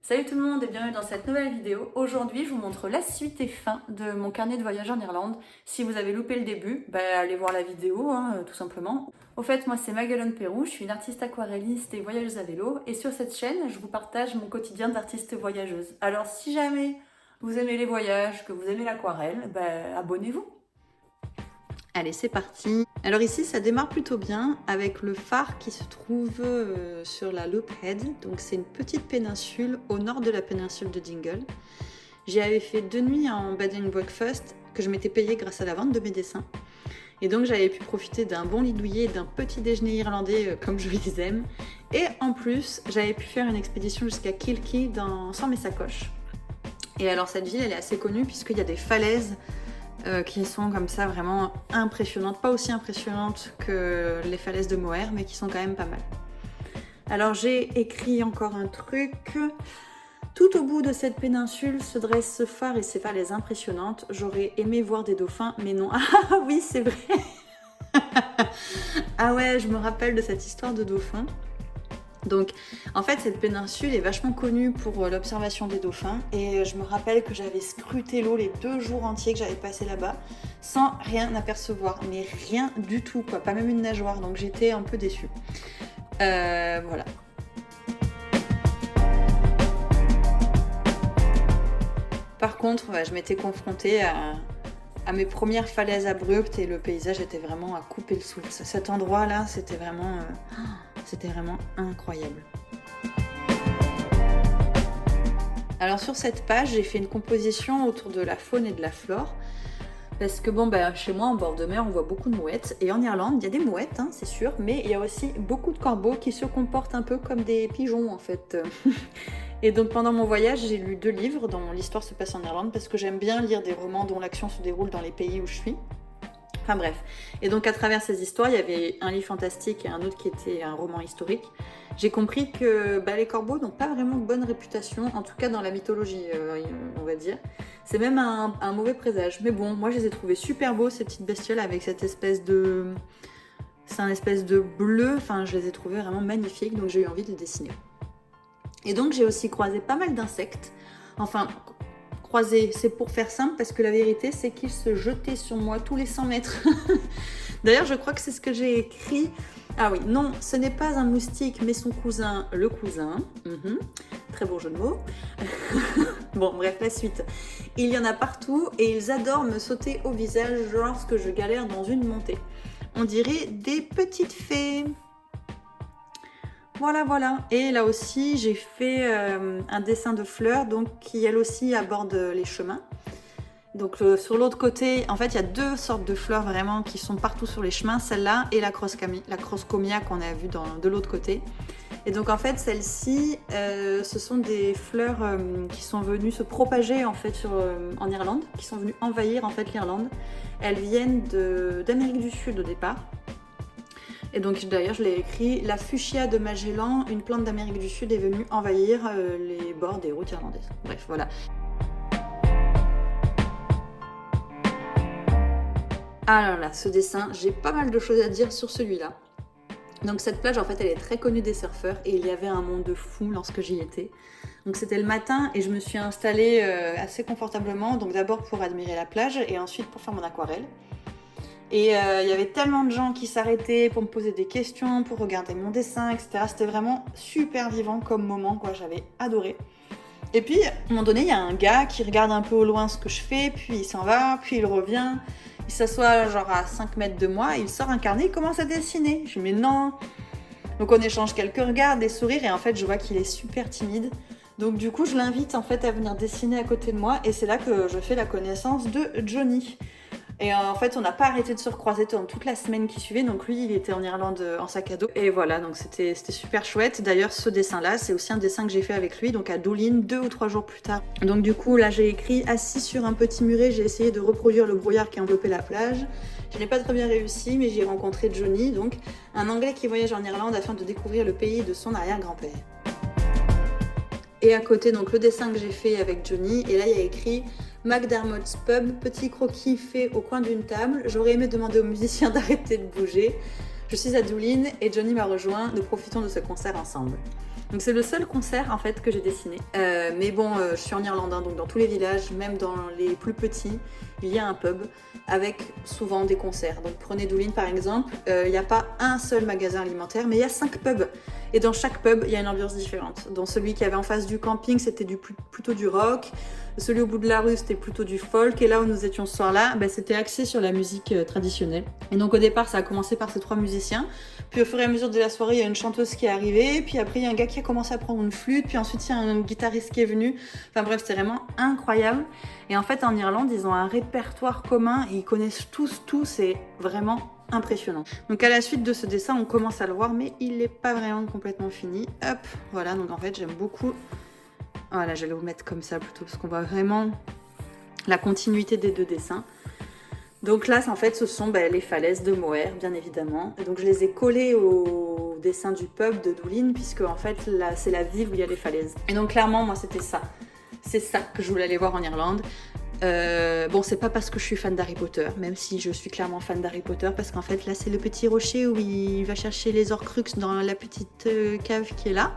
Salut tout le monde et bienvenue dans cette nouvelle vidéo. Aujourd'hui, je vous montre la suite et fin de mon carnet de voyage en Irlande. Si vous avez loupé le début, allez voir la vidéo, tout simplement. Au fait, moi c'est Magalone Pérou, je suis une artiste aquarelliste et voyageuse à vélo. Et sur cette chaîne, je vous partage mon quotidien d'artiste voyageuse. Alors si jamais vous aimez les voyages, que vous aimez l'aquarelle, abonnez-vous. Allez, c'est parti. Alors ici, ça démarre plutôt bien avec le phare qui se trouve sur la Loop Head. Donc c'est une petite péninsule au nord de la péninsule de Dingle. J'y avais fait 2 nuits en bed and breakfast que je m'étais payée grâce à la vente de mes dessins. Et donc j'avais pu profiter d'un bon lit douillet et d'un petit déjeuner irlandais comme je les aime. Et en plus, j'avais pu faire une expédition jusqu'à Kilkee sans mes sacoches. Et alors cette ville, elle est assez connue puisqu'il y a des falaises qui sont comme ça vraiment impressionnantes, pas aussi impressionnantes que les falaises de Moher, mais qui sont quand même pas mal. Alors j'ai écrit encore un truc. Tout au bout de cette péninsule se dresse ce phare et ses falaises impressionnantes. J'aurais aimé voir des dauphins, mais non. Ah oui, c'est vrai. Ah ouais, je me rappelle de cette histoire de dauphins. Donc en fait cette péninsule est vachement connue pour l'observation des dauphins et je me rappelle que j'avais scruté l'eau les 2 jours entiers que j'avais passé là-bas sans rien apercevoir, mais rien du tout quoi, pas même une nageoire, donc j'étais un peu déçue. Voilà. Par contre, je m'étais confrontée à mes premières falaises abruptes et le paysage était vraiment à couper le souffle. Cet endroit-là, c'était vraiment incroyable. Alors sur cette page, j'ai fait une composition autour de la faune et de la flore. Parce que chez moi, en bord de mer, on voit beaucoup de mouettes. Et en Irlande, il y a des mouettes, c'est sûr, mais il y a aussi beaucoup de corbeaux qui se comportent un peu comme des pigeons, en fait. Et donc pendant mon voyage, j'ai lu 2 livres dont l'histoire se passe en Irlande, parce que j'aime bien lire des romans dont l'action se déroule dans les pays où je suis. Enfin bref. Et donc à travers ces histoires, il y avait un livre fantastique et un autre qui était un roman historique. J'ai compris que les corbeaux n'ont pas vraiment de bonne réputation, en tout cas dans la mythologie, on va dire. C'est même un mauvais présage. Mais bon, moi je les ai trouvés super beaux, ces petites bestioles, avec cette espèce de... C'est un espèce de bleu, enfin je les ai trouvés vraiment magnifiques, donc j'ai eu envie de les dessiner. Et donc j'ai aussi croisé pas mal d'insectes. Enfin, croisé, c'est pour faire simple, parce que la vérité c'est qu'ils se jetaient sur moi tous les 100 mètres. D'ailleurs je crois que c'est ce que j'ai écrit. Ah oui, non, ce n'est pas un moustique, mais son cousin, le cousin. Très beau jeu de mots. Bon, bref, la suite. Il y en a partout et ils adorent me sauter au visage lorsque je galère dans une montée. On dirait des petites fées. Voilà. Et là aussi, j'ai fait un dessin de fleurs, donc qui elle aussi aborde les chemins. Donc sur l'autre côté, en fait, il y a 2 sortes de fleurs vraiment qui sont partout sur les chemins, celle-là et la Crosscomia qu'on a vue de l'autre côté. Et donc en fait, celles-ci, ce sont des fleurs qui sont venues se propager en fait en Irlande, qui sont venues envahir en fait l'Irlande. Elles viennent d'Amérique du Sud au départ. Et donc d'ailleurs je l'ai écrit, la fuchsia de Magellan, une plante d'Amérique du Sud, est venue envahir les bords des routes irlandaises. Bref, voilà. Alors là, ce dessin, j'ai pas mal de choses à dire sur celui-là. Donc cette plage, en fait, elle est très connue des surfeurs et il y avait un monde de fou lorsque j'y étais. Donc c'était le matin et je me suis installée assez confortablement, donc d'abord pour admirer la plage et ensuite pour faire mon aquarelle. Et il y avait tellement de gens qui s'arrêtaient pour me poser des questions, pour regarder mon dessin, etc. C'était vraiment super vivant comme moment, quoi. J'avais adoré. Et puis, à un moment donné, il y a un gars qui regarde un peu au loin ce que je fais, puis il s'en va, puis il revient. Il s'assoit genre à 5 mètres de moi, il sort un carnet, il commence à dessiner. Je dis mais non. Donc on échange quelques regards, des sourires, et en fait je vois qu'il est super timide. Donc du coup je l'invite en fait à venir dessiner à côté de moi, et c'est là que je fais la connaissance de Johnny. Et en fait, on n'a pas arrêté de se recroiser pendant toute la semaine qui suivait. Donc lui, il était en Irlande en sac à dos. Et voilà, donc c'était super chouette. D'ailleurs, ce dessin-là, c'est aussi un dessin que j'ai fait avec lui, donc à Doolin, 2 ou 3 jours plus tard. Donc du coup, là, j'ai écrit « Assis sur un petit muret, j'ai essayé de reproduire le brouillard qui enveloppait la plage. Je n'ai pas très bien réussi, mais j'ai rencontré Johnny, donc un Anglais qui voyage en Irlande afin de découvrir le pays de son arrière-grand-père. » Et à côté, donc le dessin que j'ai fait avec Johnny, et là, il y a écrit McDermott's Pub, petit croquis fait au coin d'une table. J'aurais aimé demander aux musiciens d'arrêter de bouger. Je suis à Doolin et Johnny m'a rejoint. Nous profitons de ce concert ensemble. Donc c'est le seul concert en fait que j'ai dessiné. Mais bon, je suis en Irlande, hein, donc dans tous les villages, même dans les plus petits, il y a un pub avec souvent des concerts. Donc prenez Doolin par exemple, il n'y a pas un seul magasin alimentaire, mais il y a 5 pubs. Et dans chaque pub, il y a une ambiance différente. Dans celui qui avait en face du camping, c'était plutôt du rock. Celui au bout de la rue, c'était plutôt du folk. Et là où nous étions ce soir-là, c'était axé sur la musique traditionnelle. Et donc au départ, ça a commencé par ces 3 musiciens. Puis au fur et à mesure de la soirée, il y a une chanteuse qui est arrivée. Puis après, il y a un gars qui a commencé à prendre une flûte. Puis ensuite, il y a un guitariste qui est venu. Enfin bref, c'était vraiment incroyable. Et en fait, en Irlande, ils ont un répertoire commun. Et ils connaissent tous tout. C'est vraiment impressionnant. Donc à la suite de ce dessin, on commence à le voir, mais il n'est pas vraiment complètement fini. Hop, voilà, donc en fait j'aime beaucoup. Voilà, j'allais vous mettre comme ça plutôt, parce qu'on voit vraiment la continuité des 2 dessins. Donc là, en fait, ce sont les falaises de Moher, bien évidemment. Et donc je les ai collées au dessin du pub de Doolin, puisque en fait, là, c'est la ville où il y a les falaises. Et donc clairement, moi, c'était ça. C'est ça que je voulais aller voir en Irlande. Bon, c'est pas parce que je suis fan d'Harry Potter, même si je suis clairement fan d'Harry Potter, parce qu'en fait là c'est le petit rocher où il va chercher les Horcruxes dans la petite cave qui est là.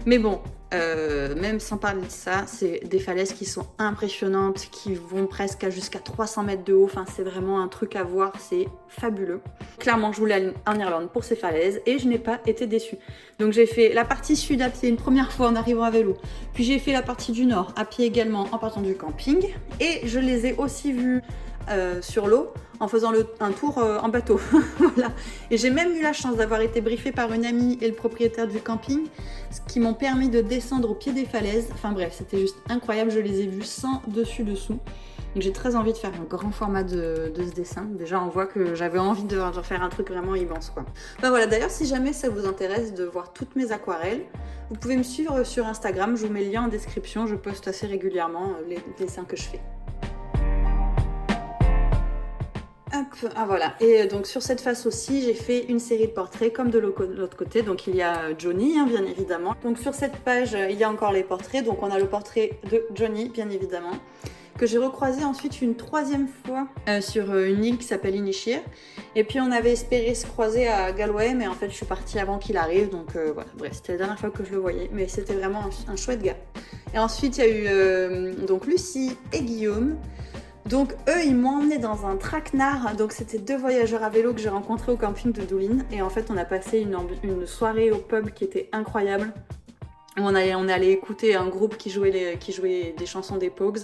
Mais bon, même sans parler de ça, c'est des falaises qui sont impressionnantes, qui vont presque jusqu'à 300 mètres de haut. Enfin, c'est vraiment un truc à voir, c'est fabuleux. Clairement, je voulais aller en Irlande pour ces falaises et je n'ai pas été déçue. Donc j'ai fait la partie sud à pied une première fois en arrivant à vélo. Puis j'ai fait la partie du nord à pied également en partant du camping. Et je les ai aussi vues sur l'eau en faisant un tour en bateau. Voilà. Et j'ai même eu la chance d'avoir été briefée par une amie et le propriétaire du camping, ce qui m'ont permis de descendre au pied des falaises. Enfin bref, c'était juste incroyable, je les ai vus sans dessus-dessous. Donc j'ai très envie de faire un grand format de ce dessin. Déjà on voit que j'avais envie de faire un truc vraiment immense quoi. Enfin voilà, d'ailleurs si jamais ça vous intéresse de voir toutes mes aquarelles, vous pouvez me suivre sur Instagram, je vous mets le lien en description, je poste assez régulièrement les dessins que je fais. Hop, ah voilà, et donc sur cette face aussi, j'ai fait une série de portraits comme de l'autre côté. Donc il y a Johnny, hein, bien évidemment. Donc sur cette page, il y a encore les portraits. Donc on a le portrait de Johnny, bien évidemment, que j'ai recroisé ensuite une 3e fois sur une île qui s'appelle Inisheer. Et puis on avait espéré se croiser à Galway, mais en fait je suis partie avant qu'il arrive. Donc voilà, bref, c'était la dernière fois que je le voyais. Mais c'était vraiment un chouette gars. Et ensuite il y a eu donc Lucie et Guillaume. Donc eux, ils m'ont emmené dans un traquenard. Donc c'était 2 voyageurs à vélo que j'ai rencontrés au camping de Doolin. Et en fait, on a passé une soirée au pub qui était incroyable. On est allé écouter un groupe qui jouait des chansons des Pogues.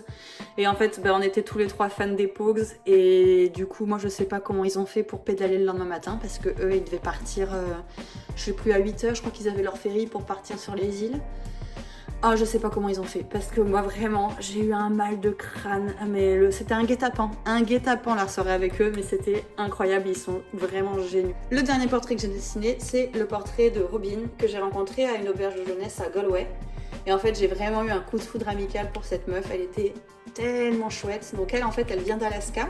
Et en fait, on était tous les 3 fans des Pogues. Et du coup, moi, je sais pas comment ils ont fait pour pédaler le lendemain matin. Parce que eux, ils devaient partir, je sais plus, à 8h. Je crois qu'ils avaient leur ferry pour partir sur les îles. Oh, je sais pas comment ils ont fait, parce que moi vraiment, j'ai eu un mal de crâne, mais c'était un guet-apens la soirée avec eux, mais c'était incroyable, ils sont vraiment géniaux. Le dernier portrait que j'ai dessiné, c'est le portrait de Robin, que j'ai rencontré à une auberge de jeunesse à Galway. Et en fait, j'ai vraiment eu un coup de foudre amical pour cette meuf, elle était tellement chouette. Donc elle, en fait, elle vient d'Alaska,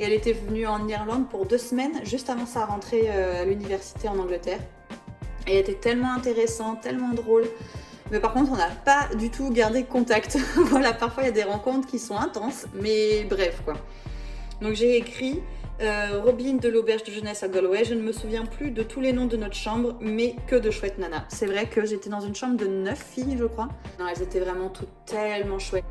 et elle était venue en Irlande pour 2 semaines, juste avant sa rentrée à l'université en Angleterre. Et elle était tellement intéressante, tellement drôle. Mais par contre, on n'a pas du tout gardé contact. Voilà, parfois il y a des rencontres qui sont intenses, mais bref quoi. Donc j'ai écrit Robin de l'auberge de jeunesse à Galway. Je ne me souviens plus de tous les noms de notre chambre, mais que de chouettes nanas. C'est vrai que j'étais dans une chambre de 9 filles, je crois. Non, elles étaient vraiment toutes tellement chouettes.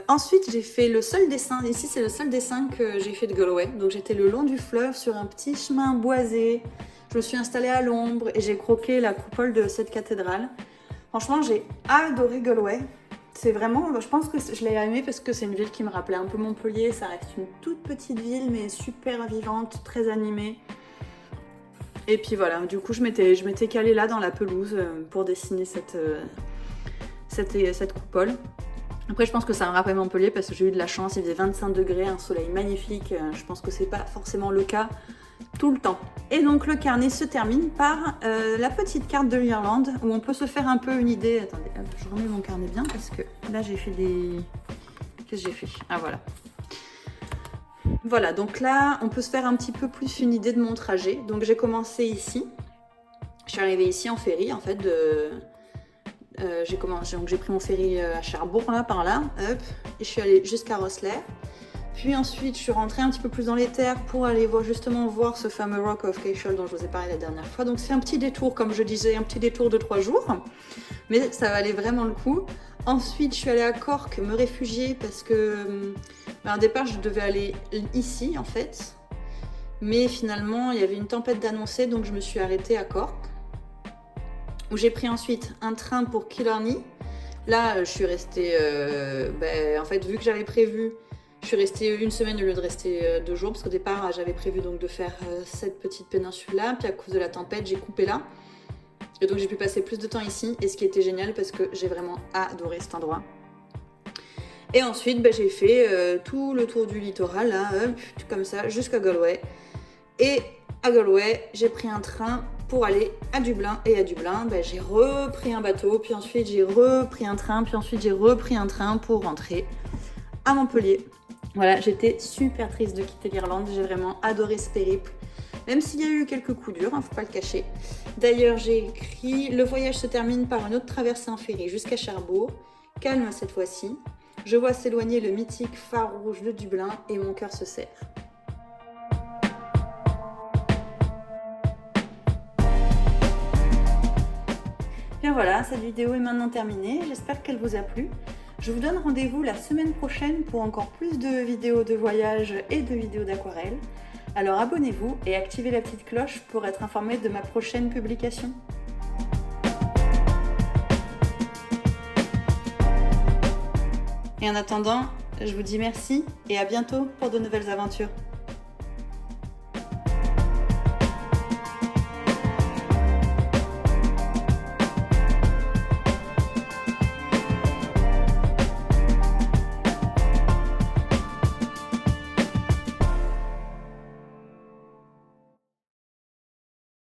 Ensuite, j'ai fait le seul dessin, ici c'est le seul dessin que j'ai fait de Galway. Donc j'étais le long du fleuve sur un petit chemin boisé. Je me suis installée à l'ombre et j'ai croqué la coupole de cette cathédrale. Franchement, j'ai adoré Galway. C'est vraiment, je pense que je l'ai aimé parce que c'est une ville qui me rappelait un peu Montpellier. Ça reste une toute petite ville mais super vivante, très animée. Et puis voilà, du coup je m'étais calée là dans la pelouse pour dessiner cette coupole. Après, je pense que ça me rappelle Montpellier parce que j'ai eu de la chance, il faisait 25 degrés, un soleil magnifique. Je pense que c'est pas forcément le cas tout le temps. Et donc le carnet se termine par la petite carte de l'Irlande où on peut se faire un peu une idée. Attendez, hop, je remets mon carnet bien parce que là j'ai fait des... Qu'est-ce que j'ai fait? Ah voilà. Voilà, donc là on peut se faire un petit peu plus une idée de mon trajet. Donc j'ai commencé ici. Je suis arrivée ici en ferry en fait j'ai pris mon ferry à Cherbourg là par là, hop, et je suis allée jusqu'à Rosslare. Puis ensuite, je suis rentrée un petit peu plus dans les terres pour aller voir ce fameux Rock of Cashel dont je vous ai parlé la dernière fois. Donc c'est un petit détour, comme je disais, un petit détour de 3 jours. Mais ça valait vraiment le coup. Ensuite, je suis allée à Cork me réfugier parce que, au départ, je devais aller ici, en fait. Mais finalement, il y avait une tempête d'annoncée, donc je me suis arrêtée à Cork. Où j'ai pris ensuite un train pour Killarney. Là, je suis restée... en fait, vu que j'avais prévu, je suis restée une semaine au lieu de rester 2 jours. Parce qu'au départ, j'avais prévu donc de faire cette petite péninsule-là. Puis à cause de la tempête, j'ai coupé là. Et donc j'ai pu passer plus de temps ici. Et ce qui était génial, parce que j'ai vraiment adoré cet endroit. Et ensuite, j'ai fait tout le tour du littoral, là, comme ça, jusqu'à Galway. Et à Galway, j'ai pris un train pour aller à Dublin. Et à Dublin, j'ai repris un bateau, puis ensuite j'ai repris un train, puis ensuite j'ai repris un train pour rentrer à Montpellier. Voilà, j'étais super triste de quitter l'Irlande, j'ai vraiment adoré ce périple. Même s'il y a eu quelques coups durs, faut pas le cacher. D'ailleurs, j'ai écrit « Le voyage se termine par une autre traversée en ferry jusqu'à Cherbourg. Calme cette fois-ci. Je vois s'éloigner le mythique phare rouge de Dublin et mon cœur se serre. » Bien voilà, cette vidéo est maintenant terminée, j'espère qu'elle vous a plu. Je vous donne rendez-vous la semaine prochaine pour encore plus de vidéos de voyage et de vidéos d'aquarelle. Alors abonnez-vous et activez la petite cloche pour être informé de ma prochaine publication. Et en attendant, je vous dis merci et à bientôt pour de nouvelles aventures.